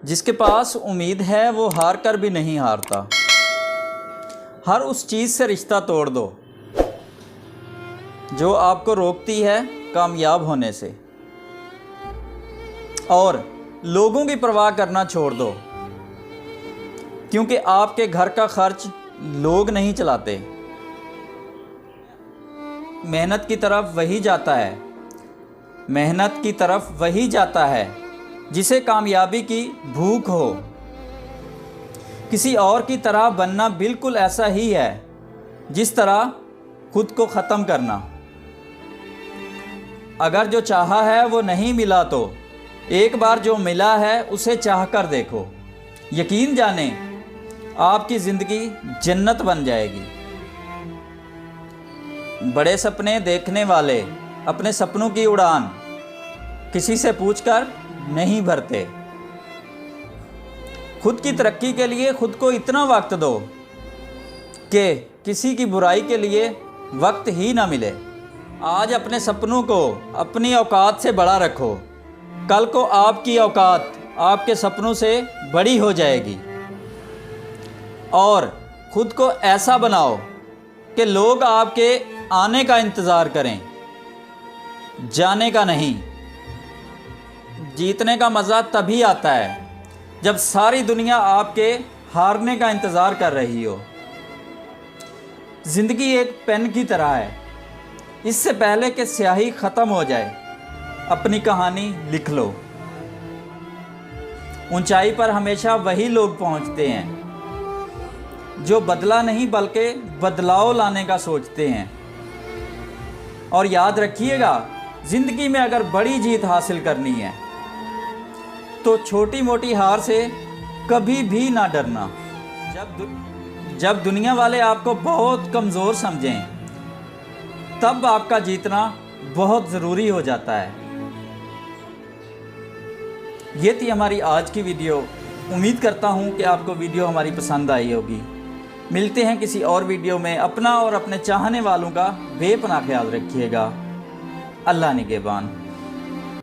जिसके पास उम्मीद है वो हार कर भी नहीं हारता। हर उस चीज़ से रिश्ता तोड़ दो जो आपको रोकती है कामयाब होने से, और लोगों की परवाह करना छोड़ दो, क्योंकि आपके घर का खर्च लोग नहीं चलाते। मेहनत की तरफ वही जाता है, मेहनत की तरफ वही जाता है जिसे कामयाबी की भूख हो। किसी और की तरह बनना बिल्कुल ऐसा ही है जिस तरह खुद को ख़त्म करना। अगर जो चाहा है वो नहीं मिला तो एक बार जो मिला है उसे चाह कर देखो। यकीन जाने आपकी ज़िंदगी जन्नत बन जाएगी। बड़े सपने देखने वाले अपने सपनों की उड़ान किसी से पूछकर नहीं भरते। खुद की तरक्की के लिए खुद को इतना वक्त दो कि किसी की बुराई के लिए वक्त ही ना मिले। आज अपने सपनों को अपनी औकात से बड़ा रखो, कल को आपकी औकात आपके सपनों से बड़ी हो जाएगी। और खुद को ऐसा बनाओ कि लोग आपके आने का इंतज़ार करें, जाने का नहीं। जीतने का मज़ा तभी आता है जब सारी दुनिया आपके हारने का इंतज़ार कर रही हो। ज़िंदगी एक पेन की तरह है, इससे पहले कि स्याही ख़त्म हो जाए अपनी कहानी लिख लो। ऊंचाई पर हमेशा वही लोग पहुंचते हैं जो बदला नहीं बल्कि बदलाव लाने का सोचते हैं। और याद रखिएगा, ज़िंदगी में अगर बड़ी जीत हासिल करनी है तो छोटी मोटी हार से कभी भी ना डरना। जब दुनिया वाले आपको बहुत कमज़ोर समझें तब आपका जीतना बहुत ज़रूरी हो जाता है। ये थी हमारी आज की वीडियो। उम्मीद करता हूँ कि आपको वीडियो हमारी पसंद आई होगी। मिलते हैं किसी और वीडियो में। अपना और अपने चाहने वालों का बेपनाह ख्याल रखिएगा। अल्लाह निगहबान।